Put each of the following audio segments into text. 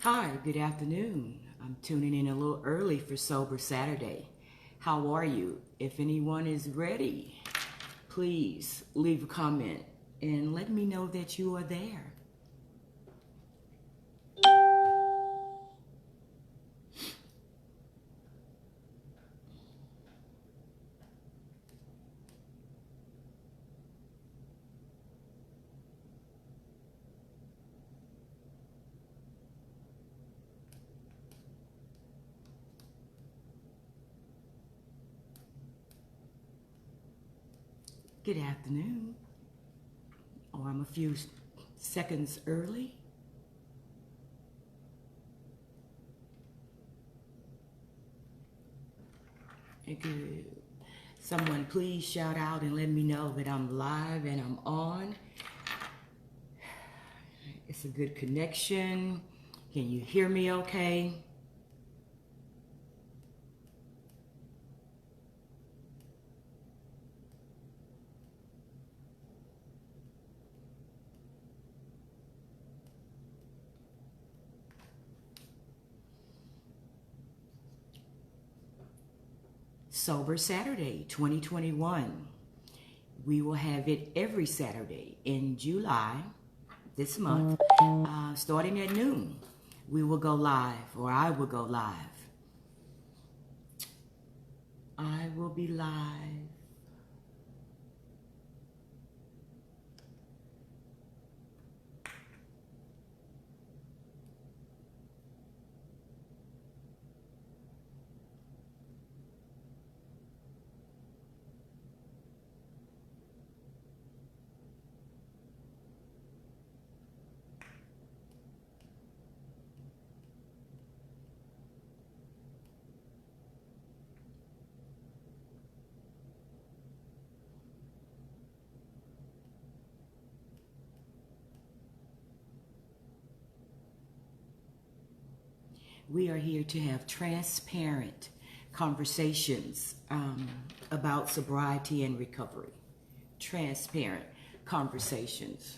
Hi, good afternoon. I'm tuning in a little early for Sober Saturday. How are you? If anyone is ready, please leave a comment and let me know that you are there. Good afternoon. Oh, I'm a few seconds early. Good. Someone please shout out and let me know that I'm live and I'm on. It's a good connection. Can you hear me okay? Sober Saturday 2021. We will have it every Saturday in July this month, starting at noon. We will go live, or I will go live. I will be live. We are here to have transparent conversations about sobriety and recovery. Transparent conversations.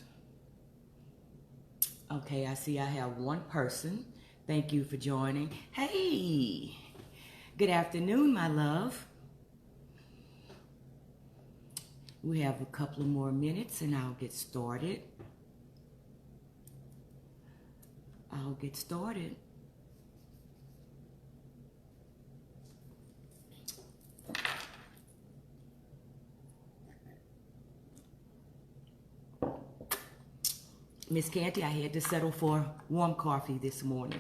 Okay, I see I have one person. Thank you for joining. Hey, good afternoon, my love. We have a couple of more minutes and I'll get started. Miss Canty, I had to settle for warm coffee this morning.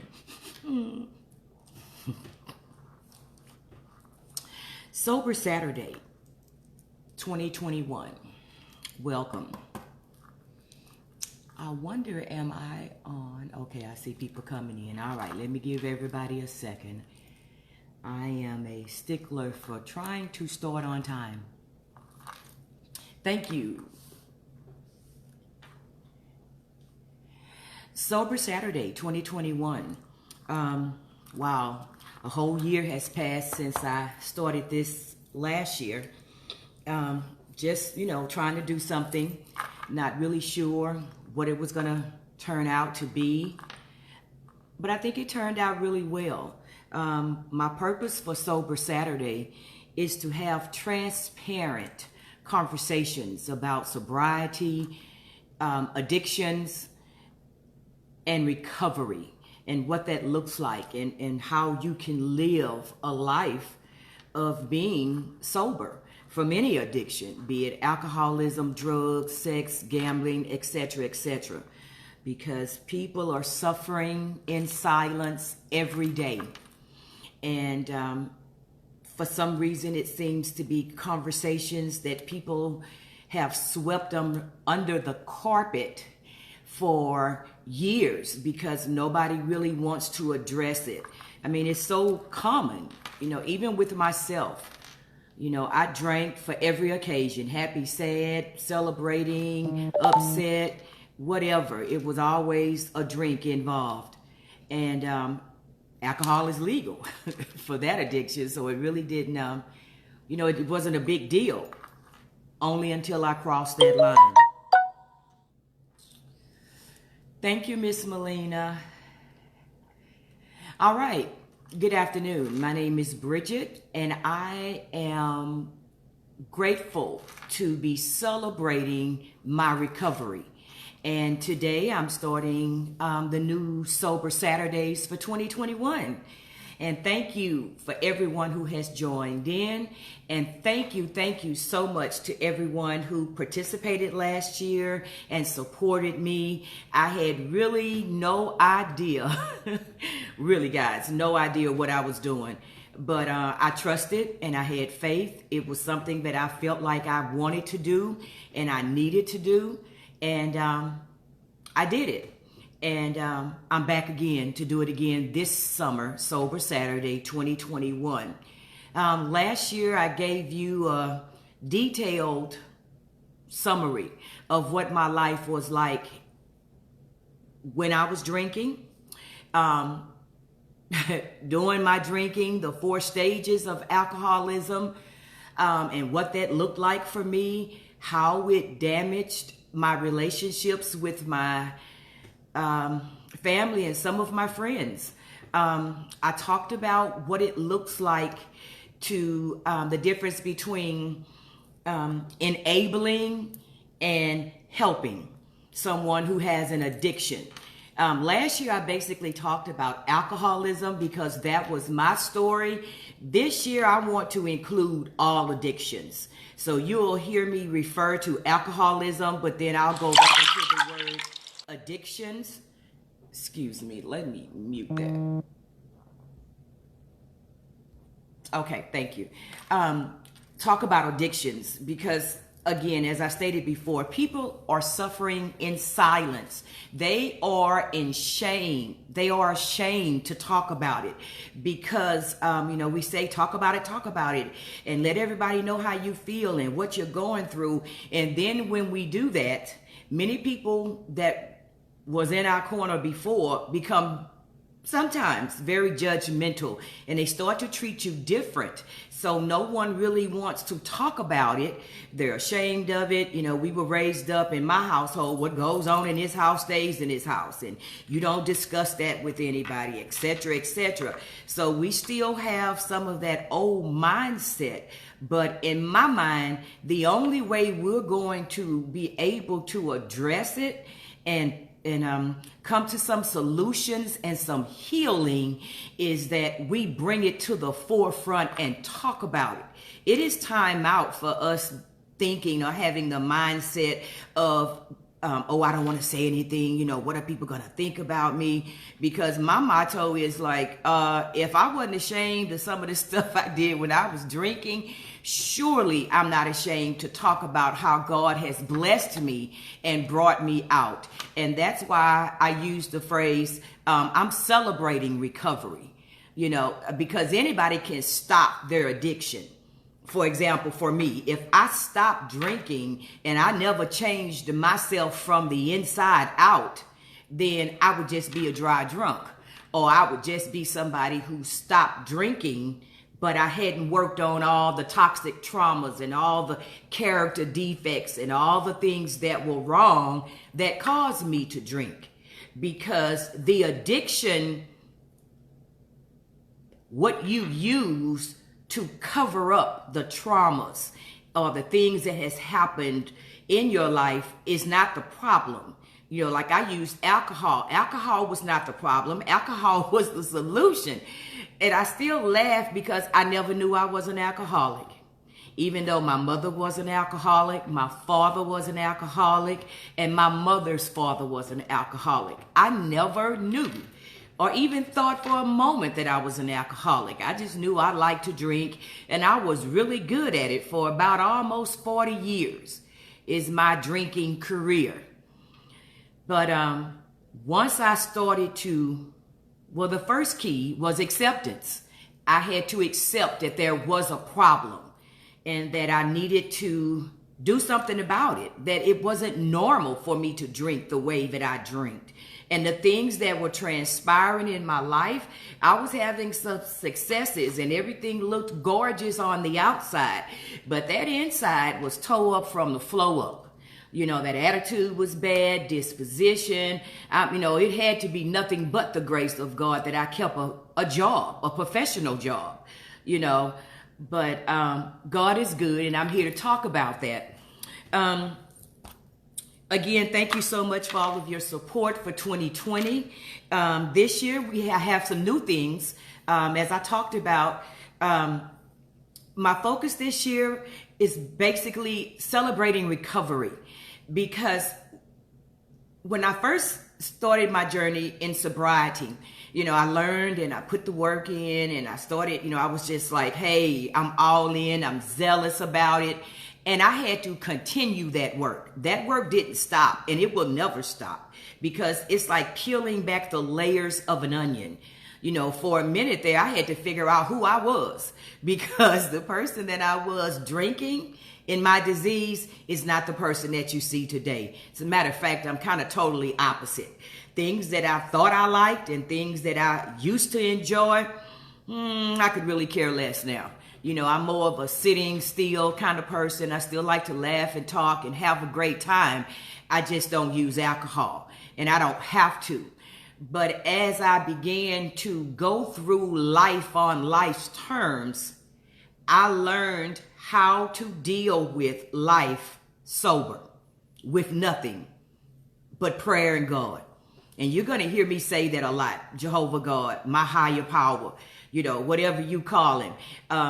Sober Saturday 2021. Welcome. I wonder, am I on? Okay, I see people coming in. All right, let me give everybody a second. I am a stickler for trying to start on time. Thank you. Sober Saturday 2021. Wow, a whole year has passed since I started this last year. Just, trying to do something, not really sure what it was going to turn out to be. But I think it turned out really well. My purpose for Sober Saturday is to have transparent conversations about sobriety, addictions, and recovery, and what that looks like, and how you can live a life of being sober from any addiction, be it alcoholism, drugs, sex, gambling, etc., etc. Because people are suffering in silence every day. And for some reason, it seems to be conversations that people have swept them under the carpet for years because nobody really wants to address it. I mean, it's so common, even with myself. I drank for every occasion, happy, sad, celebrating, upset, whatever. It was always a drink involved. And alcohol is legal for that addiction. So it really didn't, it wasn't a big deal only until I crossed that line. Thank you, Miss Melina. All right. Good afternoon. My name is Bridget, and I am grateful to be celebrating my recovery. And today I'm starting the new Sober Saturdays for 2021. And thank you for everyone who has joined in. And thank you so much to everyone who participated last year and supported me. I had really no idea, really guys, no idea what I was doing. But I trusted and I had faith. It was something that I felt like I wanted to do and I needed to do. And I did it. And I'm back again to do it again this summer, Sober Saturday 2021. Last year, I gave you a detailed summary of what my life was like when I was drinking, during my drinking, the 4 stages of alcoholism, and what that looked like for me, how it damaged my relationships with my family and some of my friends. I talked about what it looks like to the difference between enabling and helping someone who has an addiction. Last year, I basically talked about alcoholism because that was my story. This year, I want to include all addictions. So you'll hear me refer to alcoholism, but then I'll go back into the word addictions. Excuse me, let me mute that. Okay, thank you. Talk about addictions because, again, as I stated before, people are suffering in silence. They are in shame. They are ashamed to talk about it because, we say, talk about it, and let everybody know how you feel and what you're going through. And then when we do that, many people that was in our corner before become sometimes very judgmental and they start to treat you different. So no one really wants to talk about it. They're ashamed of it. We were raised up in my household. What goes on in his house stays in his house. And you don't discuss that with anybody, etc., etc. So we still have some of that old mindset. But in my mind, the only way we're going to be able to address it and come to some solutions and some healing is that we bring it to the forefront and talk about it. It is time out for us thinking or having the mindset of, I don't want to say anything, what are people going to think about me? Because my motto is like, if I wasn't ashamed of some of the stuff I did when I was drinking, surely I'm not ashamed to talk about how God has blessed me and brought me out. And that's why I use the phrase, I'm celebrating recovery, because anybody can stop their addiction. For example, for me, if I stopped drinking and I never changed myself from the inside out, then I would just be a dry drunk, or I would just be somebody who stopped drinking, but I hadn't worked on all the toxic traumas and all the character defects and all the things that were wrong that caused me to drink. Because the addiction, what you use to cover up the traumas or the things that has happened in your life is not the problem. Like I used alcohol. Alcohol was not the problem. Alcohol was the solution. And I still laugh because I never knew I was an alcoholic. Even though my mother was an alcoholic, my father was an alcoholic, and my mother's father was an alcoholic. I never knew or even thought for a moment that I was an alcoholic. I just knew I liked to drink, and I was really good at it for about almost 40 years is my drinking career. But once I started the first key was acceptance. I had to accept that there was a problem and that I needed to do something about it, that it wasn't normal for me to drink the way that I drank. And the things that were transpiring in my life, I was having some successes and everything looked gorgeous on the outside, but that inside was tore up from the flow up. You know, that attitude was bad, disposition. You know, it had to be nothing but the grace of God that I kept a job, a professional job, you know. But God is good, and I'm here to talk about that. Again, thank you so much for all of your support for 2020. This year, we have some new things. As I talked about, my focus this year is basically celebrating recovery, because when I first started my journey in sobriety, you know, I learned and I put the work in, and I started, you know, I was just like, hey, I'm all in, I'm zealous about it. And I had to continue that work. That work didn't stop, and it will never stop, because it's like peeling back the layers of an onion. You know, for a minute there, I had to figure out who I was, because the person that I was drinking in my disease is not the person that you see today. As a matter of fact, I'm kind of totally opposite. Things that I thought I liked and things that I used to enjoy, I could really care less now. You know, I'm more of a sitting still kind of person. I still like to laugh and talk and have a great time. I just don't use alcohol, and I don't have to. But as I began to go through life on life's terms, I learned how to deal with life sober, with nothing but prayer and God. And you're going to hear me say that a lot. Jehovah God, my higher power, you know, whatever you call him.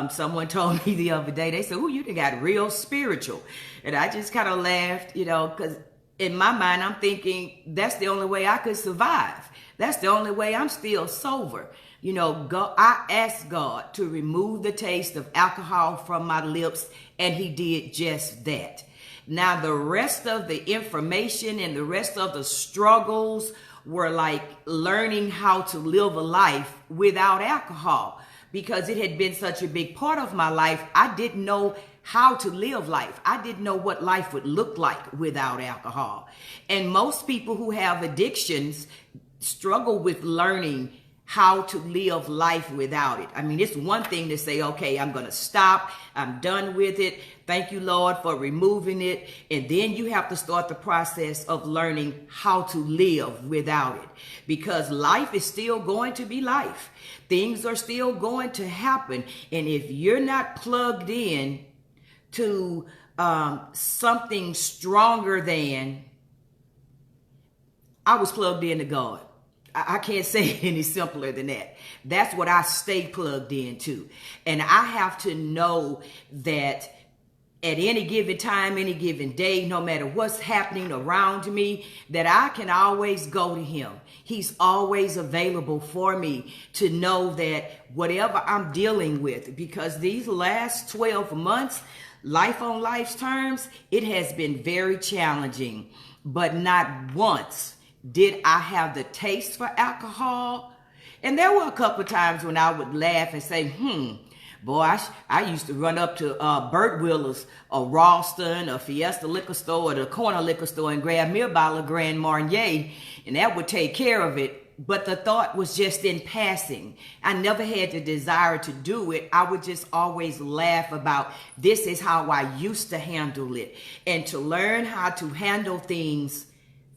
Someone told me the other day, they said, oh, you done got real spiritual. And I just kind of laughed, you know, because in my mind, I'm thinking that's the only way I could survive. That's the only way I'm still sober. You know, God, I asked God to remove the taste of alcohol from my lips, and he did just that. Now, the rest of the information and the rest of the struggles were like learning how to live a life without alcohol, because it had been such a big part of my life. I didn't know how to live life. I didn't know what life would look like without alcohol. And most people who have addictions struggle with learning how to live life without it. I mean, it's one thing to say, okay, I'm going to stop. I'm done with it. Thank you, Lord, for removing it. And then you have to start the process of learning how to live without it, because life is still going to be life. Things are still going to happen. And if you're not plugged in to something stronger than, I was plugged into God. I can't say it any simpler than that. That's what I stay plugged into. And I have to know that at any given time, any given day, no matter what's happening around me, that I can always go to him. He's always available for me to know that whatever I'm dealing with, because these last 12 months, life on life's terms, it has been very challenging, but not once did I have the taste for alcohol. And there were a couple of times when I would laugh and say, boy, I used to run up to Burt Willer's or Ralston or Fiesta Liquor Store or the corner liquor store and grab me a bottle of Grand Marnier, and that would take care of it. But the thought was just in passing. I never had the desire to do it. I would just always laugh about, this is how I used to handle it. And to learn how to handle things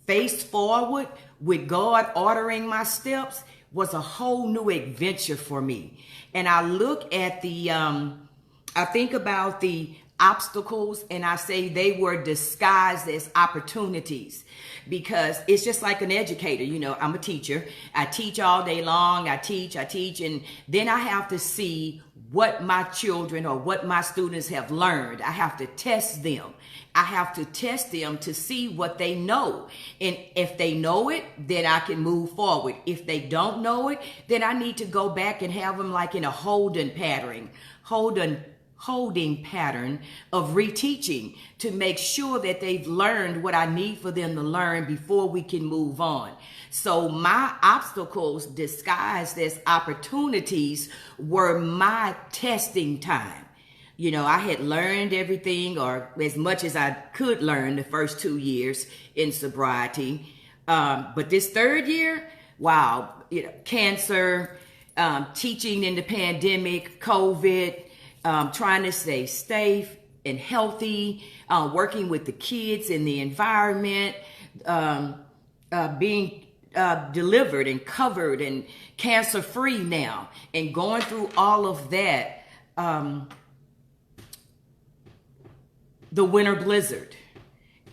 face forward with God ordering my steps was a whole new adventure for me. And I look at I think about the obstacles, and I say they were disguised as opportunities, because it's just like an educator. You know, I'm a teacher. I teach all day long. I teach, and then I have to see what my children or what my students have learned. I have to test them. I have to test them to see what they know. And if they know it, then I can move forward. If they don't know it, then I need to go back and have them like in a holding pattern of reteaching, to make sure that they've learned what I need for them to learn before we can move on. So my obstacles disguised as opportunities were my testing time. You know, I had learned everything, or as much as I could learn, the first 2 years in sobriety. But this third year, wow, you know, cancer, teaching in the pandemic, COVID, trying to stay safe and healthy, working with the kids in the environment, being delivered and covered and cancer free now, and going through all of that. The winter blizzard,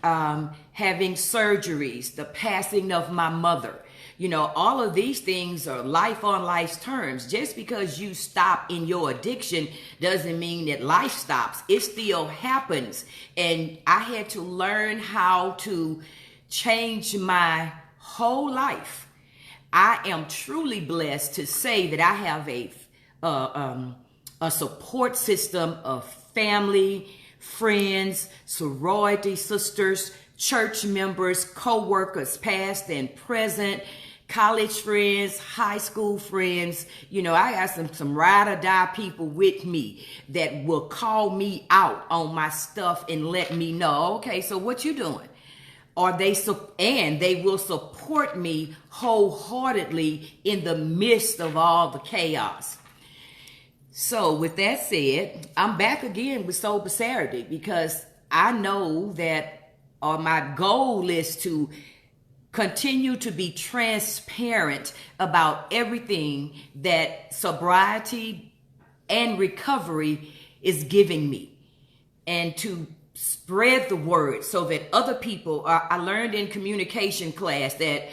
having surgeries, the passing of my mother. You know, all of these things are life on life's terms. Just because you stop in your addiction doesn't mean that life stops. It still happens. And I had to learn how to change my whole life. I am truly blessed to say that I have a support system of family, friends, sorority sisters, church members, co-workers, past and present, college friends, high school friends. You know, I got some ride or die people with me that will call me out on my stuff and let me know, okay, so what you doing? And they will support me wholeheartedly in the midst of all the chaos. So with that said, I'm back again with Sober Saturday, because I know that my goal is to continue to be transparent about everything that sobriety and recovery is giving me, and to spread the word so that other people I learned in communication class that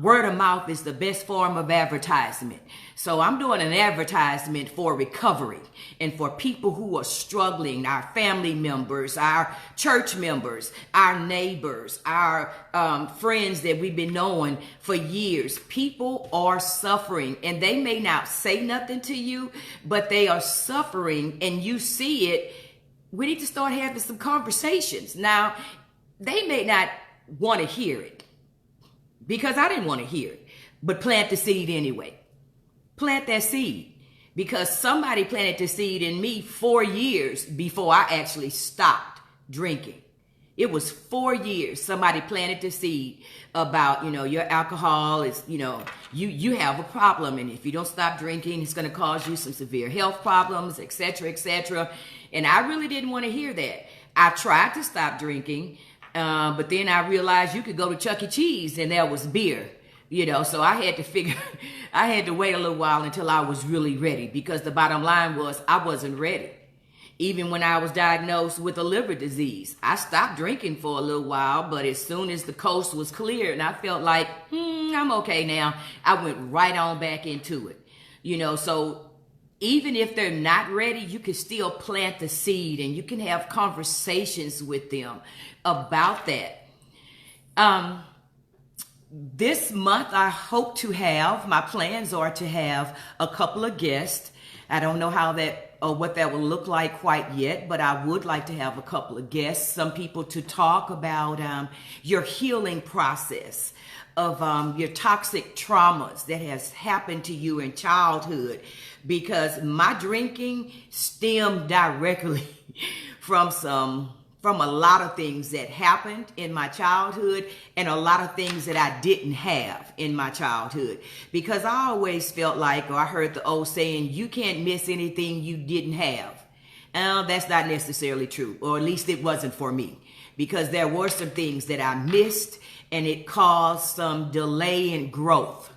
word of mouth is the best form of advertisement. So I'm doing an advertisement for recovery and for people who are struggling, our family members, our church members, our neighbors, our friends that we've been knowing for years. People are suffering, and they may not say nothing to you, but they are suffering, and you see it. We need to start having some conversations. Now, they may not want to hear it, because I didn't want to hear it, but plant the seed anyway. Plant that seed, because somebody planted the seed in me 4 years before I actually stopped drinking. It was 4 years somebody planted the seed about, your alcohol is, you have a problem, and if you don't stop drinking, it's going to cause you some severe health problems, etc., etc. And I really didn't want to hear that. I tried to stop drinking, but then I realized you could go to Chuck E. Cheese and there was beer. So I had to wait a little while until I was really ready, because the bottom line was I wasn't ready. Even when I was diagnosed with a liver disease, I stopped drinking for a little while, but as soon as the coast was clear and I felt like, I'm okay now, I went right on back into it. So even if they're not ready, you can still plant the seed, and you can have conversations with them about that. This month, I hope to have, my plans are to have a couple of guests. I don't know how that or what that will look like quite yet, but I would like to have a couple of guests, some people to talk about your healing process of your toxic traumas that has happened to you in childhood, because my drinking stemmed directly from a lot of things that happened in my childhood, and a lot of things that I didn't have in my childhood, because I always felt like, or I heard the old saying, you can't miss anything you didn't have. That's not necessarily true, or at least it wasn't for me, because there were some things that I missed, and it caused some delay in growth.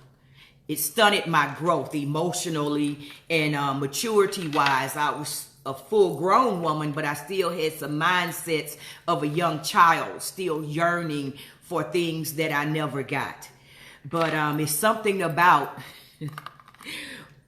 It stunted my growth emotionally and maturity wise. I was a full-grown woman, but I still had some mindsets of a young child, still yearning for things that I never got. But it's something about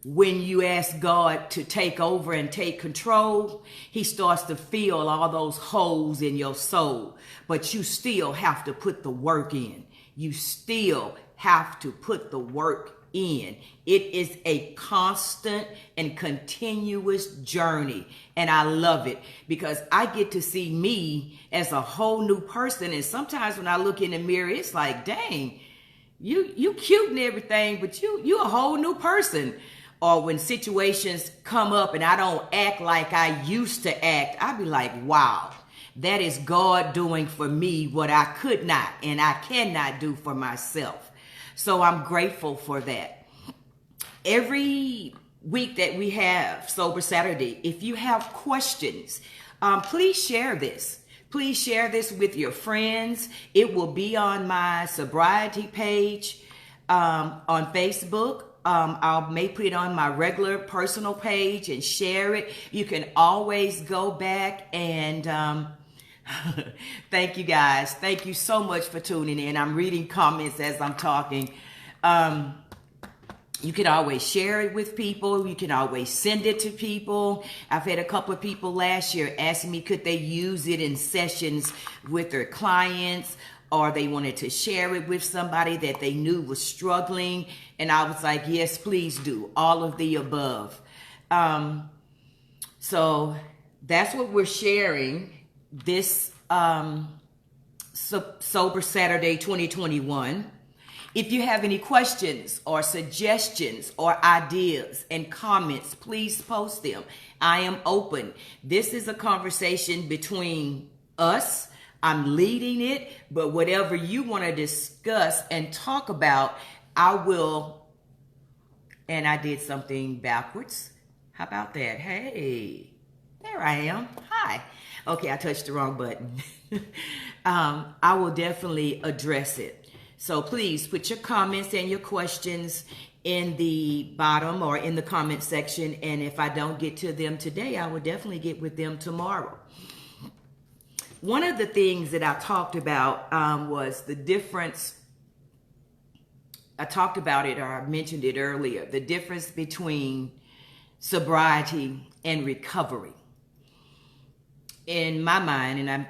when you ask God to take over and take control, he starts to fill all those holes in your soul. But you still have to put the work in. You still have to put the work in. It is a constant and continuous journey, and I love it, because I get to see me as a whole new person. And sometimes when I look in the mirror, it's like, dang, you cute and everything, but you a whole new person. Or when situations come up and I don't act like I used to act, I be like, wow, that is God doing for me what I could not and I cannot do for myself. So I'm grateful for that. Every week that we have Sober Saturday, if you have questions Please share this. Please share this with your friends. It will be on my sobriety page on Facebook. I may put it on my regular personal page and share it. You can always go back and thank you guys. Thank you so much for tuning in. I'm reading comments as I'm talking. You can always share it with people. You can always send it to people. I've had a couple of people last year asking me could they use it in sessions with their clients, or they wanted to share it with somebody that they knew was struggling. And I was like, yes, please do. All of the above. So that's what we're sharing this Sober Saturday 2021. If you have any questions or suggestions or ideas and comments, please post them. I am open. This is a conversation between us. I'm leading it, but whatever you want to discuss and talk about, I will. And I did something backwards. How about that? Hey, there I am. Hi. Okay, I touched the wrong button. I will definitely address it. So please put your comments and your questions in the bottom or in the comment section. And if I don't get to them today, I will definitely get with them tomorrow. One of the things that I talked about was the difference. I talked about it, or I mentioned it earlier, the difference between sobriety and recovery. In my mind, and I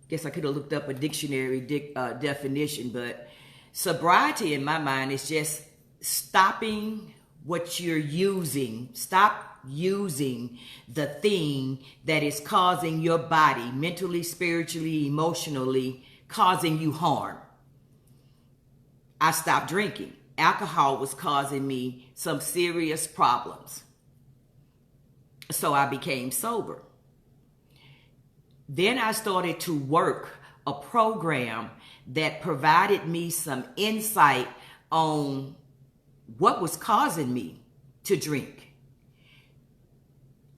guess I could have looked up a dictionary definition, but sobriety in my mind is just stopping what you're using. Stop using the thing that is causing your body, mentally, spiritually, emotionally, causing you harm. I stopped drinking. Alcohol was causing me some serious problems. So I became sober. Then I started to work a program that provided me some insight on what was causing me to drink.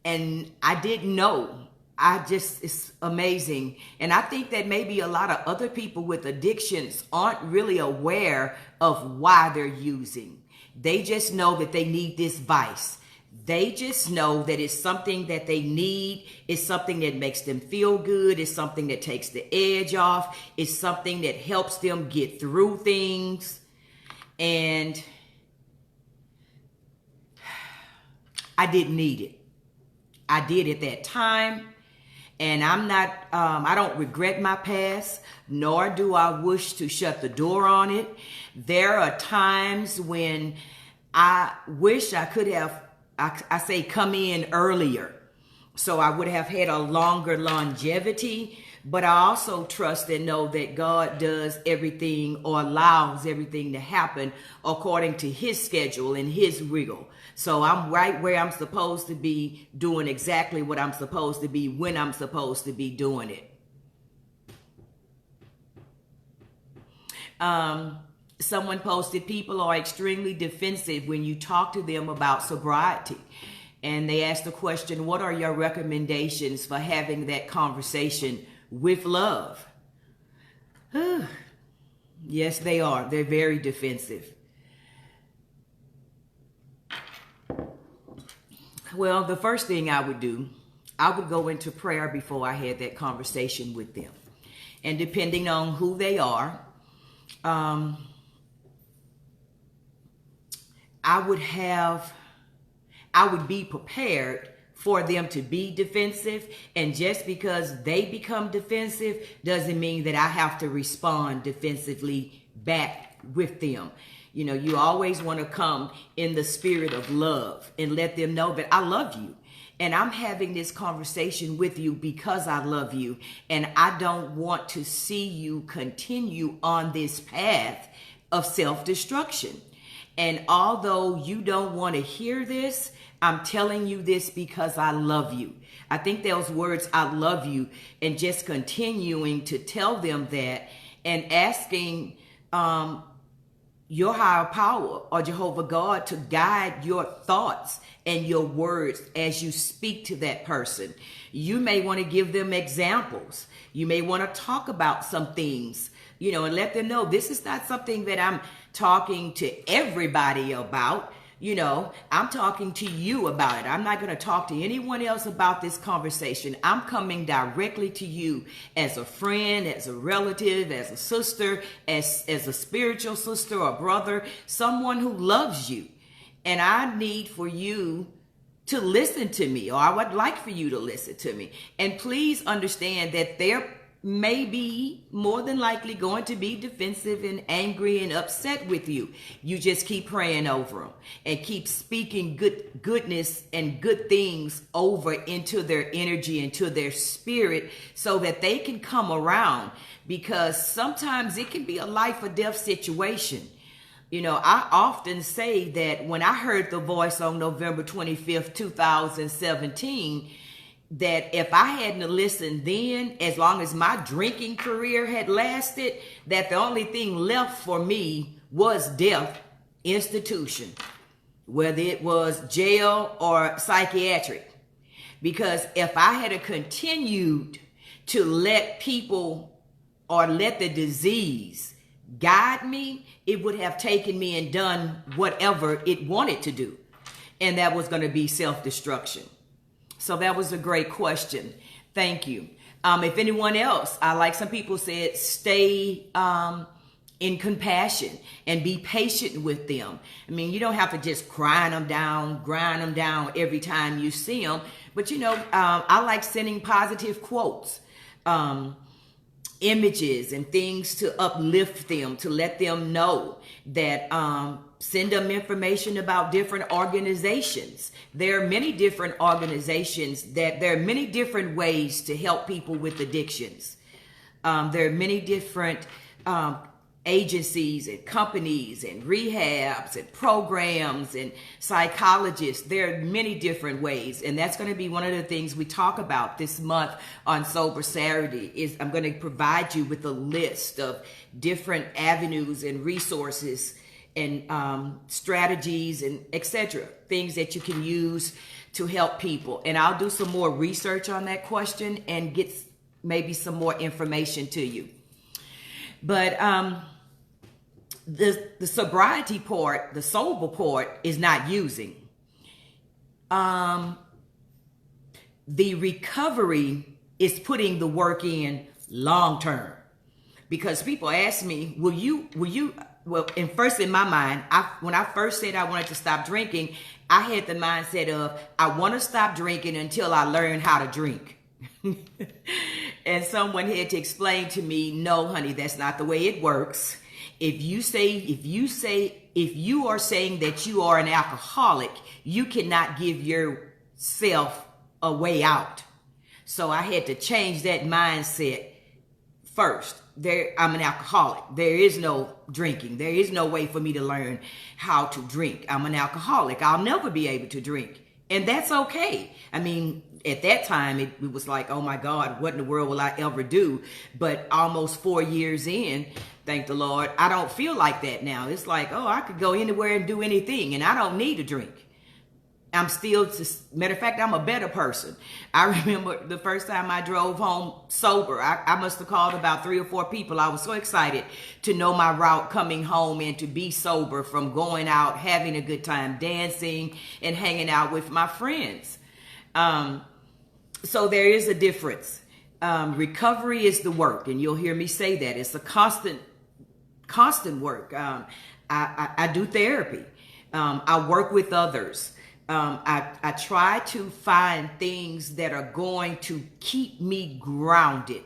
And I didn't know. It's amazing. And I think that maybe a lot of other people with addictions aren't really aware of why they're using. They just know that they need this vice. They just know that it's something that they need. It's something that makes them feel good. It's something that takes the edge off. It's something that helps them get through things. And I didn't need it. I did at that time. And I don't regret my past, nor do I wish to shut the door on it. There are times when I wish I could have come in earlier, so I would have had a longer longevity. But I also trust and know that God does everything, or allows everything to happen according to his schedule and his will. So I'm right where I'm supposed to be, doing exactly what I'm supposed to be when I'm supposed to be doing it. Someone posted, people are extremely defensive when you talk to them about sobriety. And they asked the question, what are your recommendations for having that conversation with love? Yes, they are. They're very defensive. Well, the first thing I would do, I would go into prayer before I had that conversation with them. And depending on who they are, I would be prepared for them to be defensive. And just because they become defensive doesn't mean that I have to respond defensively back with them. You know, you always want to come in the spirit of love and let them know that I love you. And I'm having this conversation with you because I love you. And I don't want to see you continue on this path of self-destruction. And although you don't want to hear this, I'm telling you this because I love you. I think those words, I love you, and just continuing to tell them that and asking your higher power or Jehovah God to guide your thoughts and your words as you speak to that person. You may want to give them examples. You may want to talk about some things, and let them know this is not something that I'm talking to everybody about. I'm talking to you about it. I'm not going to talk to anyone else about this conversation. I'm coming directly to you as a friend, as a relative, as a sister, as a spiritual sister or brother, someone who loves you. And I need for you to listen to me, or I would like for you to listen to me. And please understand that there may be more than likely going to be defensive and angry and upset with you. You just keep praying over them and keep speaking goodness and good things over into their energy, into their spirit, so that they can come around, because sometimes it can be a life or death situation. I often say that when I heard the voice on November 25th, 2017, that if I hadn't listened then, as long as my drinking career had lasted, that the only thing left for me was death, institution, whether it was jail or psychiatric. Because if I had continued to let people or let the disease guide me, it would have taken me and done whatever it wanted to do. And that was going to be self-destruction. So that was a great question. Thank you. If anyone else, like some people said, stay in compassion and be patient with them. I mean, you don't have to just grind them down every time you see them. But, I like sending positive quotes, images and things to uplift them, to let them know that, send them information about different organizations. There are many different organizations there are many different ways to help people with addictions. There are many different agencies and companies and rehabs and programs and psychologists. There are many different ways. And that's going to be one of the things we talk about this month on Sober Saturday. Is I'm going to provide you with a list of different avenues and resources and strategies and etc. Things that you can use to help people. And I'll do some more research on that question and get maybe some more information to you. But the sobriety part, the sober part, is not using. The recovery is putting the work in long term. Because people ask me, will you well, and first in my mind, when I first said I wanted to stop drinking, I had the mindset of, I want to stop drinking until I learn how to drink. And someone had to explain to me, no, honey, that's not the way it works. If you are saying that you are an alcoholic, you cannot give yourself a way out. So I had to change that mindset first. I'm an alcoholic. There is no drinking. There is no way for me to learn how to drink. I'm an alcoholic. I'll never be able to drink. And that's okay. I mean, at that time, it was like, oh my God, what in the world will I ever do? But almost 4 years in, thank the Lord, I don't feel like that now. It's like, oh, I could go anywhere and do anything, and I don't need to drink. I'm still, matter of fact, I'm a better person. I remember the first time I drove home sober, I must have called about 3 or 4 people. I was so excited to know my route coming home and to be sober from going out, having a good time, dancing and hanging out with my friends. So there is a difference. Recovery is the work, and you'll hear me say that. It's a constant work. I do therapy. I work with others. I try to find things that are going to keep me grounded.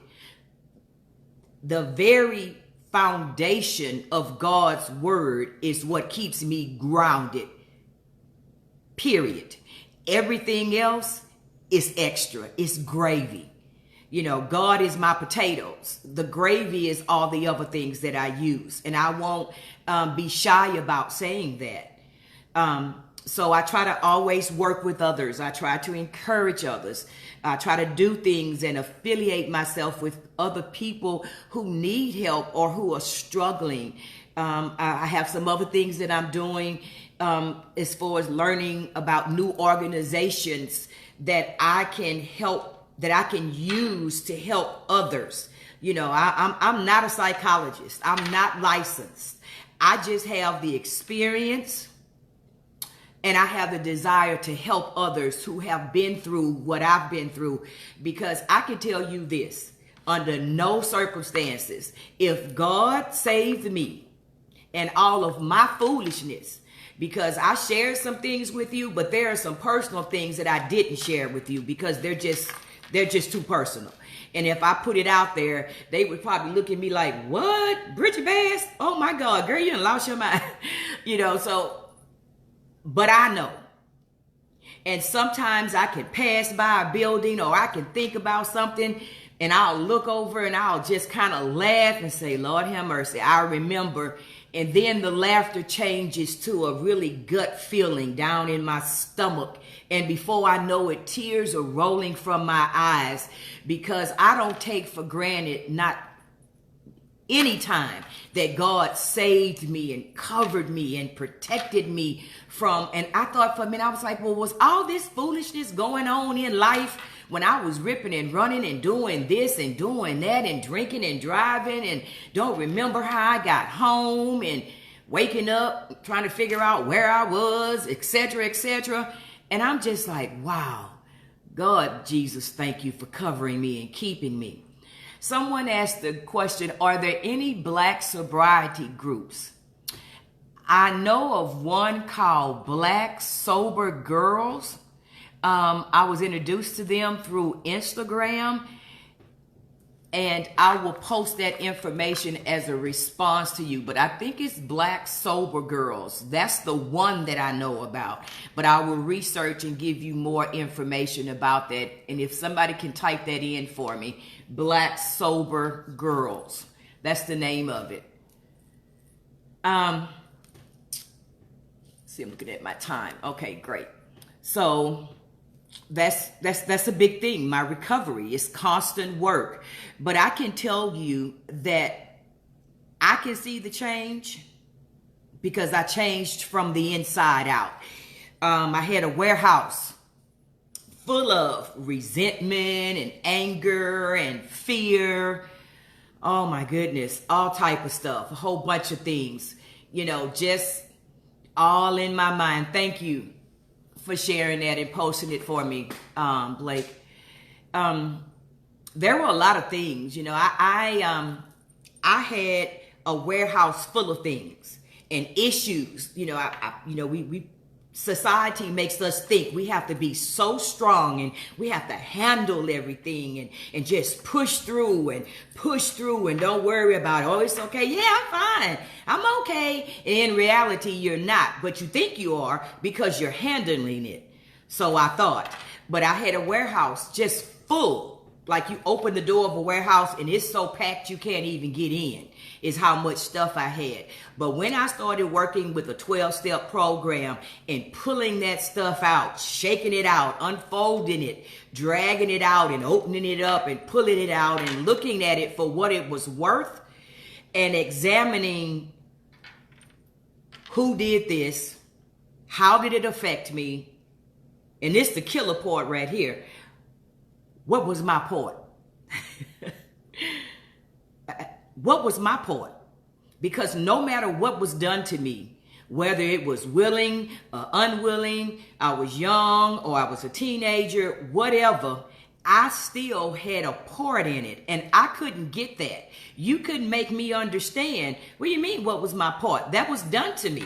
The very foundation of God's word is what keeps me grounded. Period. Everything else is extra. It's gravy. God is my potatoes. The gravy is all the other things that I use. And I won't be shy about saying that. So I try to always work with others. I try to encourage others. I try to do things and affiliate myself with other people who need help or who are struggling I have some other things that I'm doing as far as learning about new organizations that I can help, that I can use to help others. You know, I'm not a psychologist. I'm not licensed. I just have the experience, and I have the desire to help others who have been through what I've been through, because I can tell you this, under no circumstances, if God saved me and all of my foolishness, because I shared some things with you, but there are some personal things that I didn't share with you because they're just too personal. And if I put it out there, they would probably look at me like, what? Bridget Bass? Oh my God, girl, you done lost your mind. You know, so, but I know. And sometimes I can pass by a building, or I can think about something, and I'll look over and I'll just kind of laugh and say, Lord have mercy, I remember. And then the laughter changes to a really gut feeling down in my stomach. And before I know it, tears are rolling from my eyes, because I don't take for granted, not any time, that God saved me and covered me and protected me from. And I thought for a minute, I was like, well, was all this foolishness going on in life when I was ripping and running and doing this and doing that and drinking and driving and don't remember how I got home and waking up trying to figure out where I was, etc., etc. And I'm just like, wow, God, Jesus, thank you for covering me and keeping me. Someone asked the question, are there any Black sobriety groups? I know of one called Black Sober Girls. I was introduced to them through Instagram, and I will post that information as a response to you. But I think it's Black Sober Girls. That's the one that I know about. But I will research and give you more information about that. And if somebody can type that in for me, Black Sober Girls. That's the name of it. See, I'm looking at my time. Okay, great. So that's a big thing. My recovery is constant work. But I can tell you that I can see the change because I changed from the inside out. I had a warehouse full of resentment and anger and fear. Oh my goodness, all type of stuff, a whole bunch of things, you know, just all in my mind. Thank you for sharing that and posting it for me, Blake. There were a lot of things, you know. I had a warehouse full of things and issues. You know, we society makes us think we have to be so strong and we have to handle everything and just push through and don't worry about it. Oh, it's okay. Yeah, I'm fine. I'm okay. And in reality, you're not, but you think you are because you're handling it. So I thought, but I had a warehouse just full. Like you open the door of a warehouse and it's so packed you can't even get in, is how much stuff I had. But when I started working with a 12-step program and pulling that stuff out, shaking it out, unfolding it, dragging it out and opening it up and pulling it out and looking at it for what it was worth and examining who did this, how did it affect me, and this the killer part right here. What was my part? What was my part? Because no matter what was done to me, whether it was willing or unwilling, I was young or I was a teenager, whatever, I still had a part in it. And I couldn't get that. You couldn't make me understand. What do you mean, what was my part? That was done to me.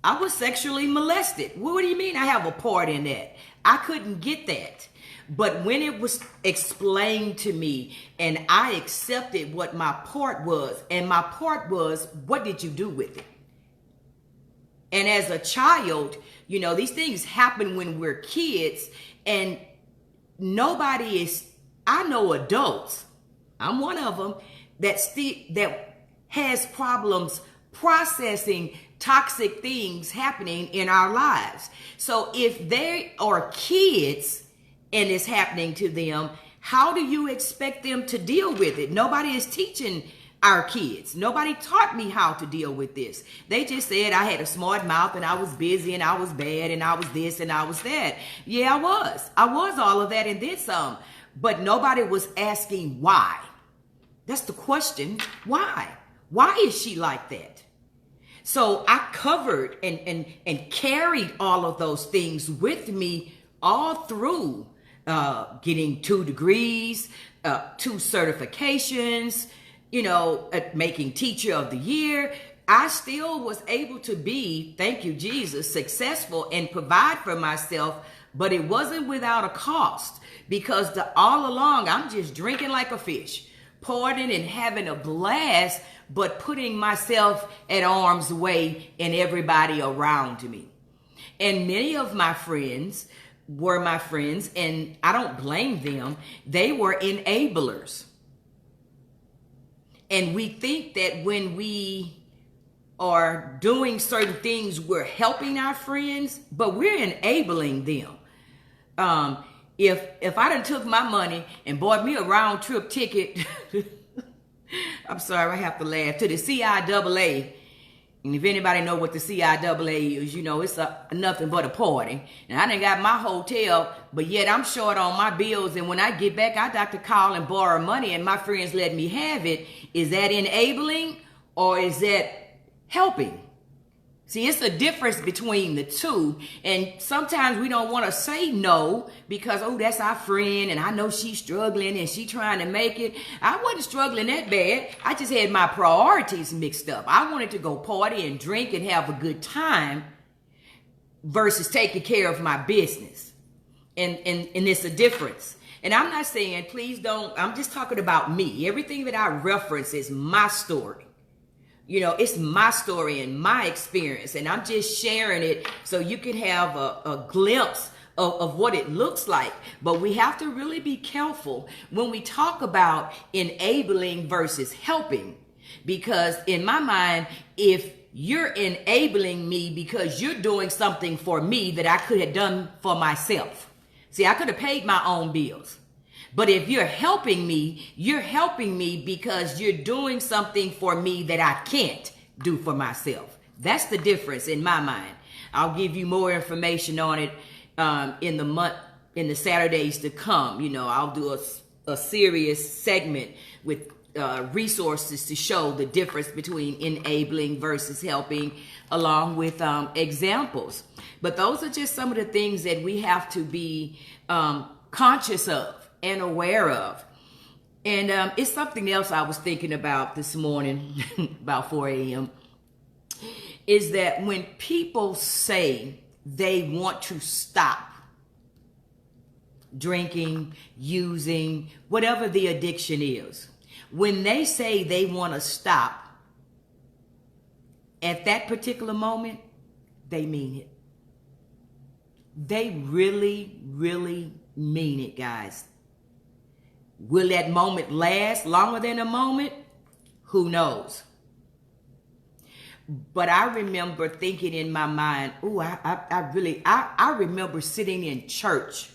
I was sexually molested. What do you mean I have a part in that? I couldn't get that. But when it was explained to me and I accepted what my part was, and my part was, what did you do with it? And as a child, you know, these things happen when we're kids, and nobody is, I know adults, I'm one of them, that has problems processing toxic things happening in our lives. So if they are kids and it's happening to them, how do you expect them to deal with it? Nobody is teaching our kids. Nobody taught me how to deal with this. They just said I had a smart mouth and I was busy and I was bad and I was this and I was that. Yeah, I was. I was all of that and then some. But nobody was asking why. That's the question. Why? Why is she like that? So I covered and carried all of those things with me all through getting 2 degrees, 2 certifications, making teacher of the year. I still was able to be, thank you, Jesus, successful and provide for myself, but it wasn't without a cost, because all along I'm just drinking like a fish, partying and having a blast, but putting myself at arm's way and everybody around me. And many of my friends were my friends, and I don't blame them. They were enablers. And we think that when we are doing certain things, we're helping our friends, but we're enabling them. If I done took my money and bought me a round trip ticket, I'm sorry, I have to laugh, to the CIAA. And if anybody know what the CIAA is, it's nothing but a party. And I done got my hotel, but yet I'm short on my bills. And when I get back, I got to call and borrow money, and my friends let me have it. Is that enabling or is that helping? See, it's a difference between the two. And sometimes we don't want to say no because, that's our friend and I know she's struggling and she trying to make it. I wasn't struggling that bad. I just had my priorities mixed up. I wanted to go party and drink and have a good time versus taking care of my business. And it's a difference. And I'm not saying, please don't, I'm just talking about me. Everything that I reference is my story. It's my story and my experience, and I'm just sharing it so you can have a glimpse of what it looks like. But we have to really be careful when we talk about enabling versus helping, because in my mind, if you're enabling me because you're doing something for me that I could have done for myself. See, I could have paid my own bills. But if you're helping me because you're doing something for me that I can't do for myself. That's the difference in my mind. I'll give you more information on it in the Saturdays to come. I'll do a serious segment with resources to show the difference between enabling versus helping, along with examples. But those are just some of the things that we have to be conscious of and aware of. And it's something else I was thinking about this morning about 4 a.m. is that when people say they want to stop drinking, using, whatever the addiction is, when they say they want to stop, at that particular moment, they mean it. They really, really mean it, guys. Will that moment last longer than a moment? Who knows? But I remember thinking in my mind, I remember sitting in church,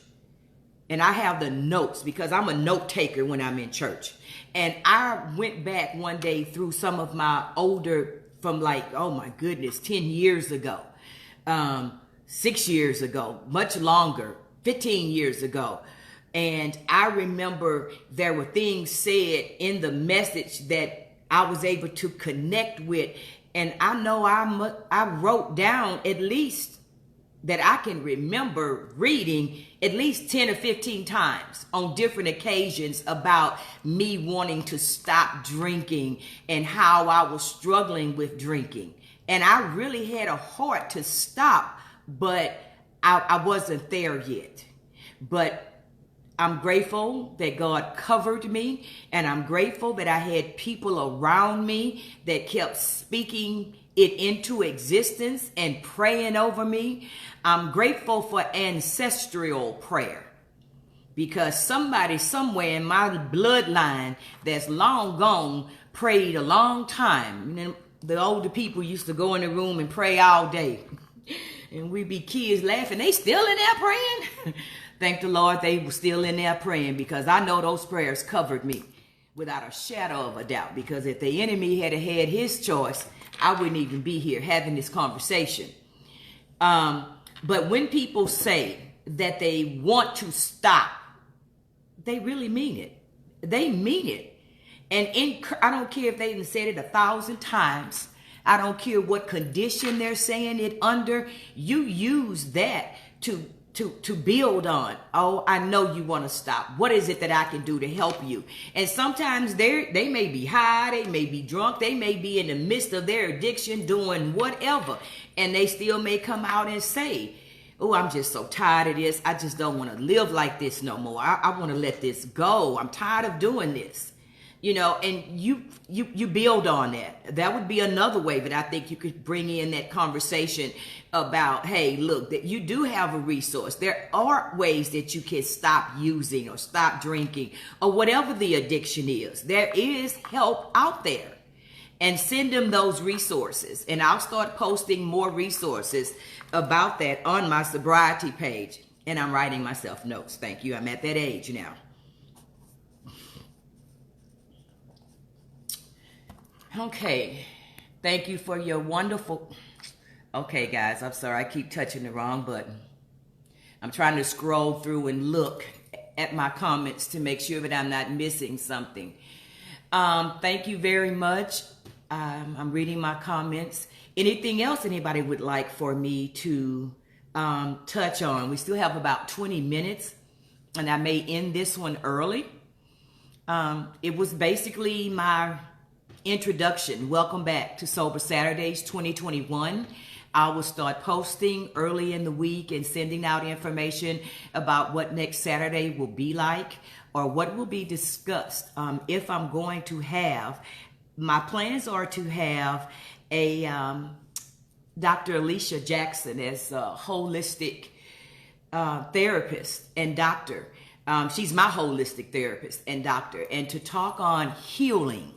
and I have the notes because I'm a note taker when I'm in church. And I went back one day through some of my older, from 10 years ago, 6 years ago, much longer, 15 years ago. And I remember there were things said in the message that I was able to connect with. And I know I wrote down, at least that I can remember reading, at least 10 or 15 times on different occasions about me wanting to stop drinking and how I was struggling with drinking. And I really had a heart to stop, but I wasn't there yet. But I'm grateful that God covered me, and I'm grateful that I had people around me that kept speaking it into existence and praying over me. I'm grateful for ancestral prayer, because somebody somewhere in my bloodline that's long gone prayed a long time. And the older people used to go in the room and pray all day, and we'd be kids laughing. They still in there praying? Thank the Lord they were still in there praying, because I know those prayers covered me. without a shadow of a doubt, because if the enemy had had his choice, I wouldn't even be here having this conversation. But when people say that they want to stop, they really mean it. They mean it. And I don't care if they even said it 1,000 times. I don't care what condition they're saying it under. You use that to build on. Oh, I know you want to stop. What is it that I can do to help you? And sometimes they may be high, they may be drunk, they may be in the midst of their addiction doing whatever. And they still may come out and say, oh, I'm just so tired of this. I just don't want to live like this no more. I want to let this go. I'm tired of doing this. You know, and you build on that. That would be another way that I think you could bring in that conversation about, hey, look, that you do have a resource. There are ways that you can stop using or stop drinking or whatever the addiction is. There is help out there. And send them those resources. And I'll start posting more resources about that on my sobriety page. And I'm writing myself notes. Thank you. I'm at that age now. Okay. Thank you for your wonderful... Okay, guys. I'm sorry. I keep touching the wrong button. I'm trying to scroll through and look at my comments to make sure that I'm not missing something. Thank you very much. I'm reading my comments. Anything else anybody would like for me to touch on? We still have about 20 minutes, and I may end this one early. It was basically my introduction. Welcome back to Sober Saturdays 2021. I will start posting early in the week and sending out information about what next Saturday will be like or what will be discussed. If I'm going to have... My plans are to have a Dr. Alicia Jackson as a holistic therapist and doctor. She's my holistic therapist and doctor. And to talk on healing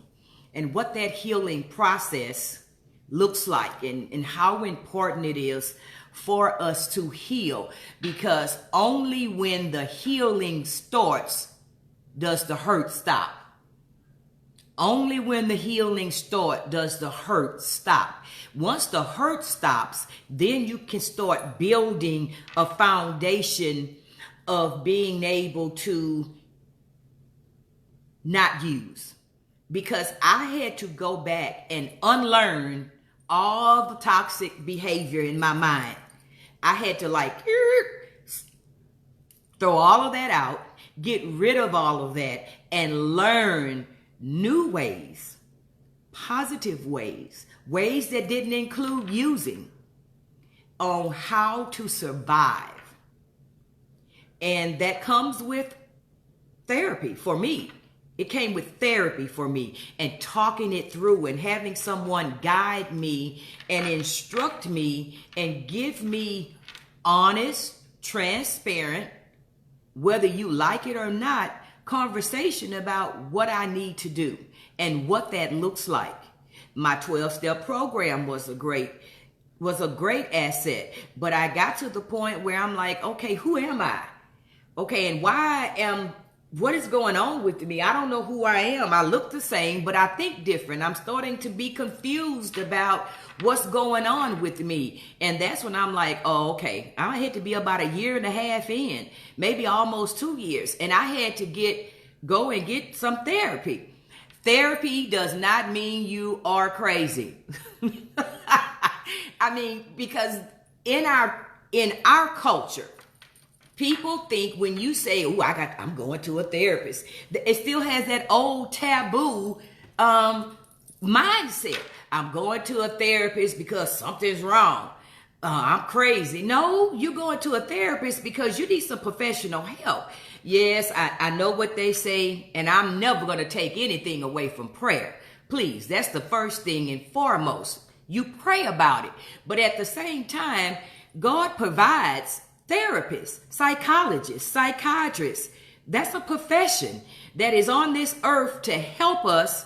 and what that healing process looks like and how important it is for us to heal. Because only when the healing starts does the hurt stop. Only when the healing starts does the hurt stop. Once the hurt stops, then you can start building a foundation of being able to not use. Because I had to go back and unlearn all the toxic behavior in my mind. I had to throw all of that out, get rid of all of that, and learn new ways, positive ways, ways that didn't include using, on how to survive. And that comes with therapy for me. It came with therapy for me and talking it through and having someone guide me and instruct me and give me honest, transparent, whether you like it or not, conversation about what I need to do and what that looks like. My 12-step program was a great asset, but I got to the point where I'm like, okay, who am I? Okay, and what is going on with me? I don't know who I am. I look the same, but I think different. I'm starting to be confused about what's going on with me. And that's when I'm like, oh, okay, I had to be about 1.5 years in, maybe almost 2 years. And I had to go and get some therapy. Therapy does not mean you are crazy. I mean, because in our culture, people think when you say, oh, I'm going to a therapist, it still has that old taboo mindset. I'm going to a therapist because something's wrong. I'm crazy. No, you're going to a therapist because you need some professional help. Yes, I know what they say, and I'm never going to take anything away from prayer. Please, that's the first thing and foremost. You pray about it. But at the same time, God provides therapists, psychologists, psychiatrists. That's a profession that is on this earth to help us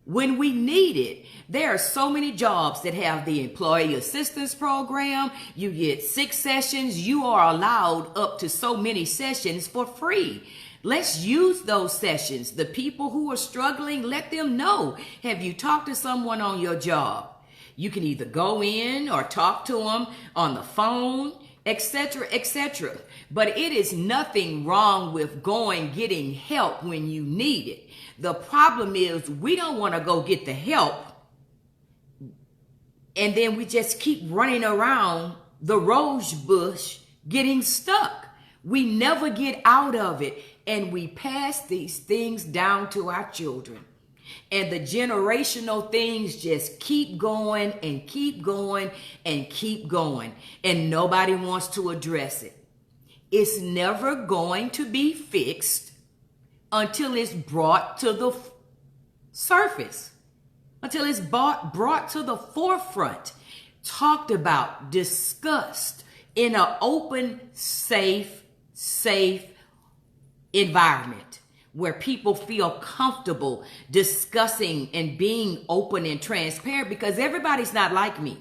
when we need it. There are so many jobs that have the employee assistance program. You get 6 sessions. You are allowed up to so many sessions for free. Let's use those sessions. The people who are struggling, let them know. Have you talked to someone on your job? You can either go in or talk to them on the phone, etc., etc. But it is nothing wrong with getting help when you need it. The problem is we don't want to go get the help, and then we just keep running around the rose bush getting stuck. We never get out of it, and we pass these things down to our children. And the generational things just keep going and keep going and keep going, and nobody wants to address it. It's never going to be fixed until it's brought to the surface, until it's brought to the forefront, talked about, discussed in an open, safe environment where people feel comfortable discussing and being open and transparent, because everybody's not like me.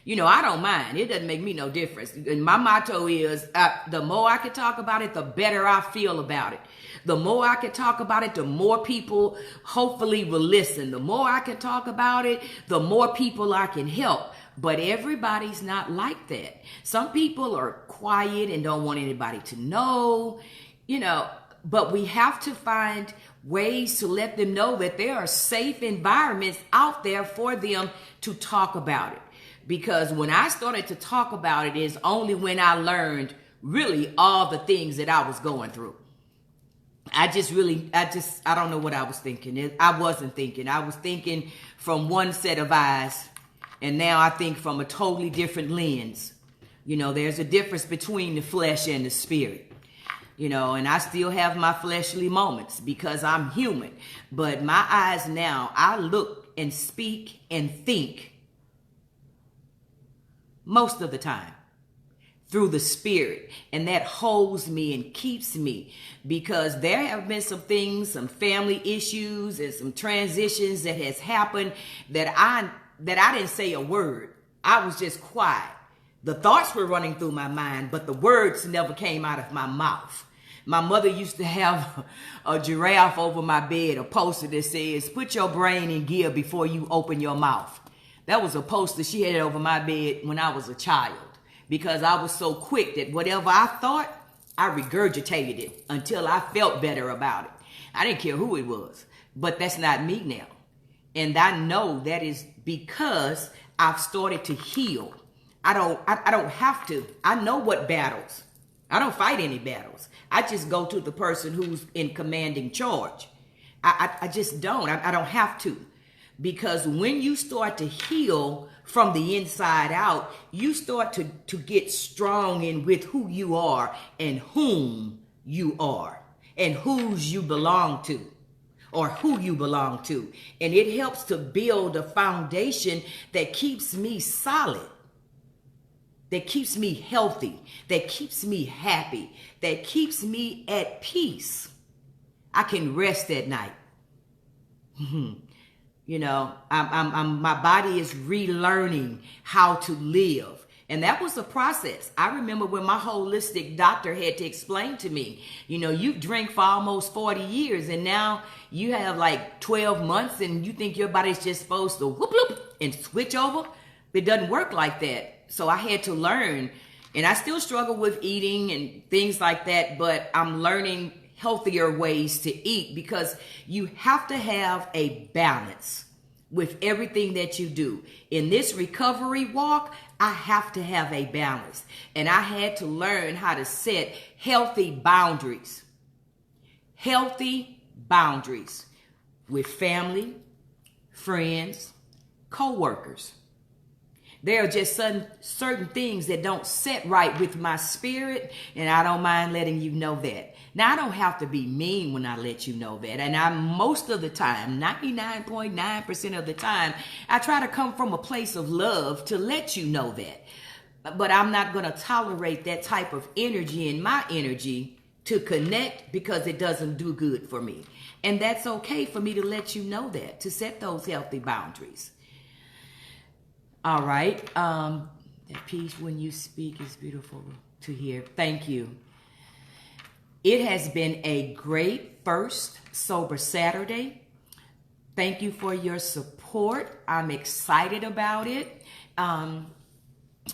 You know, I don't mind. It doesn't make me no difference. And my motto is, the more I can talk about it, the better I feel about it. The more I can talk about it, the more people hopefully will listen. The more I can talk about it, the more people I can help. But everybody's not like that. Some people are quiet and don't want anybody to know, you know, but we have to find ways to let them know that there are safe environments out there for them to talk about it. Because when I started to talk about it is only when I learned really all the things that I was going through. I don't know what I was thinking. I wasn't thinking. I was thinking from one set of eyes, and now I think from a totally different lens. You know, there's a difference between the flesh and the spirit. You know, and I still have my fleshly moments because I'm human. But my eyes now, I look and speak and think most of the time through the spirit, and that holds me and keeps me, because there have been some things, some family issues and some transitions that has happened that I didn't say a word. I was just quiet. The thoughts were running through my mind, but the words never came out of my mouth. My mother used to have a giraffe over my bed, a poster that says, "Put your brain in gear before you open your mouth." That was a poster she had over my bed when I was a child, because I was so quick that whatever I thought, I regurgitated it until I felt better about it. I didn't care who it was, but that's not me now. And I know that is because I've started to heal. I don't have to. I know what battles. I don't fight any battles. I just go to the person who's in commanding charge. I just don't. I don't have to. Because when you start to heal from the inside out, you start to get strong in with who you are and whom you are and whose you belong to, or who you belong to. And it helps to build a foundation that keeps me solid, that keeps me healthy, that keeps me happy, that keeps me at peace. I can rest at night. You know, my body is relearning how to live. And that was a process. I remember when my holistic doctor had to explain to me, you know, you drink for almost 40 years and now you have like 12 months and you think your body's just supposed to whoop, whoop, and switch over. It doesn't work like that. So I had to learn, and I still struggle with eating and things like that, but I'm learning healthier ways to eat, because you have to have a balance with everything that you do. In this recovery walk, I have to have a balance, and I had to learn how to set healthy boundaries with family, friends, co-workers. There are just certain things that don't set right with my spirit, and I don't mind letting you know that. Now, I don't have to be mean when I let you know that. And I, most of the time, 99.9% of the time, I try to come from a place of love to let you know that. But I'm not going to tolerate that type of energy in my energy to connect, because it doesn't do good for me. And that's okay for me to let you know that, to set those healthy boundaries. All right. That piece when you speak is beautiful to hear. Thank you. It has been a great first Sober Saturday. Thank you for your support. I'm excited about it.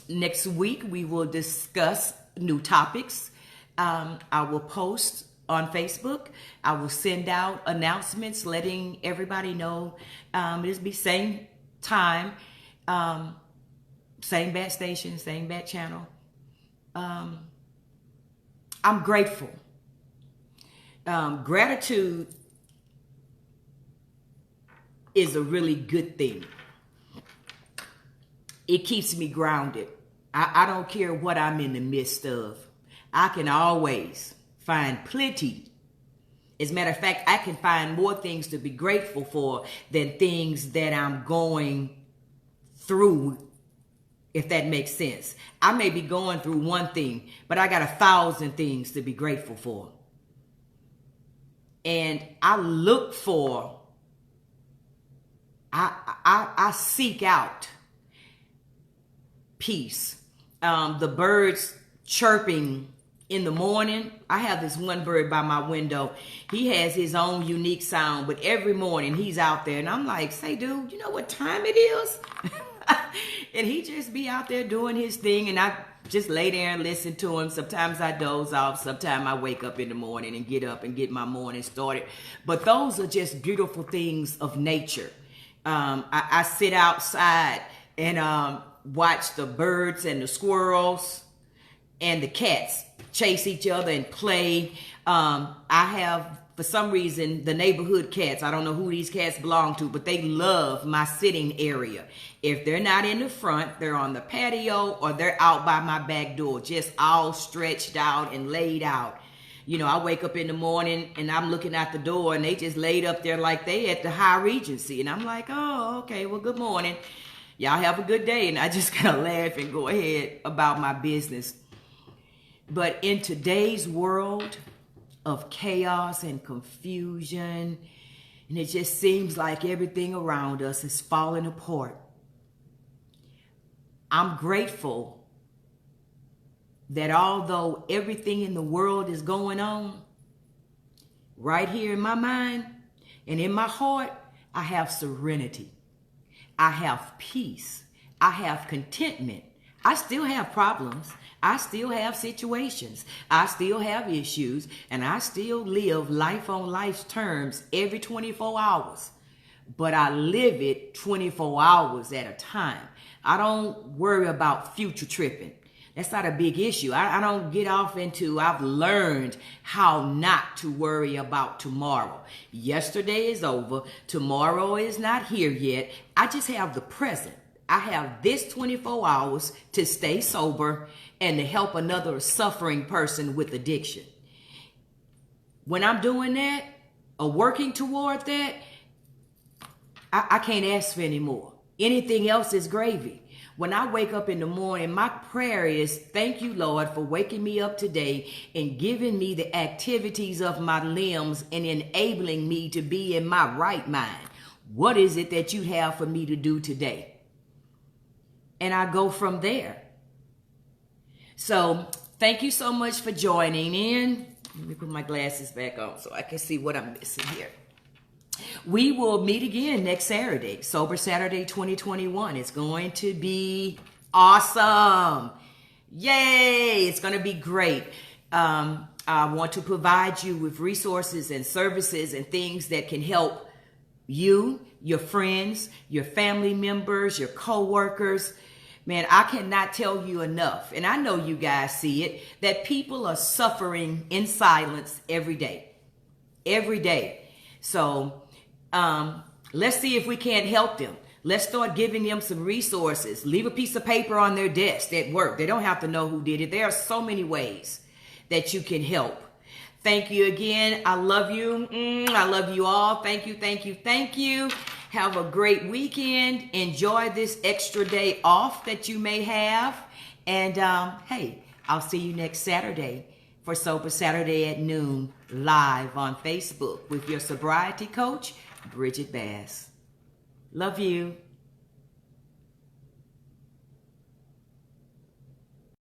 Next week, we will discuss new topics. I will post on Facebook. I will send out announcements letting everybody know. It'll be same time, same bat station, same bat channel. I'm grateful. Gratitude is a really good thing. It keeps me grounded. I don't care what I'm in the midst of. I can always find plenty. As a matter of fact, I can find more things to be grateful for than things that I'm going through, if that makes sense. I may be going through one thing, but I got 1,000 things to be grateful for. And I look for, I seek out peace. The birds chirping in the morning. I have this one bird by my window. He has his own unique sound, but every morning he's out there and I'm like, say, dude, you know what time it is? And he just be out there doing his thing and I just lay there and listen to him. Sometimes I doze off. Sometimes I wake up in the morning and get up and get my morning started. But those are just beautiful things of nature. I sit outside and watch the birds and the squirrels and the cats chase each other and play. I have, for some reason, the neighborhood cats. I don't know who these cats belong to, but they love my sitting area. If they're not in the front, they're on the patio or they're out by my back door, just all stretched out and laid out. You know, I wake up in the morning and I'm looking out the door and they just laid up there like they at the High Regency. And I'm like, oh, okay, well, good morning. Y'all have a good day. And I just kind of laugh and go ahead about my business. But in today's world of chaos and confusion, and it just seems like everything around us is falling apart, I'm grateful that although everything in the world is going on, right here in my mind and in my heart, I have serenity. I have peace. I have contentment. I still have problems. I still have situations. I still have issues. And I still live life on life's terms every 24 hours. But I live it 24 hours at a time. I don't worry about future tripping. That's not a big issue. I don't get off into, I've learned how not to worry about tomorrow. Yesterday is over. Tomorrow is not here yet. I just have the present. I have this 24 hours to stay sober and to help another suffering person with addiction. When I'm doing that or working toward that, I can't ask for any more. Anything else is gravy. When I wake up in the morning, my prayer is, thank you, Lord, for waking me up today and giving me the activities of my limbs and enabling me to be in my right mind. What is it that you have for me to do today? And I go from there. So thank you so much for joining in. Let me put my glasses back on so I can see what I'm missing here. We will meet again next Saturday, Sober Saturday 2021. It's going to be awesome. Yay! It's going to be great. I want to provide you with resources and services and things that can help you, your friends, your family members, your co-workers. Man, I cannot tell you enough, and I know you guys see it, that people are suffering in silence every day. Every day. So let's see if we can't help them. Let's start giving them some resources. Leave a piece of paper on their desk at work. They don't have to know who did it. There are so many ways that you can help. Thank you again. I love you. I love you all. Thank you, thank you, thank you. Have a great weekend. Enjoy this extra day off that you may have. And hey, I'll see you next Saturday for Sober Saturday at noon, live on Facebook with your sobriety coach, Bridget Bass. Love you.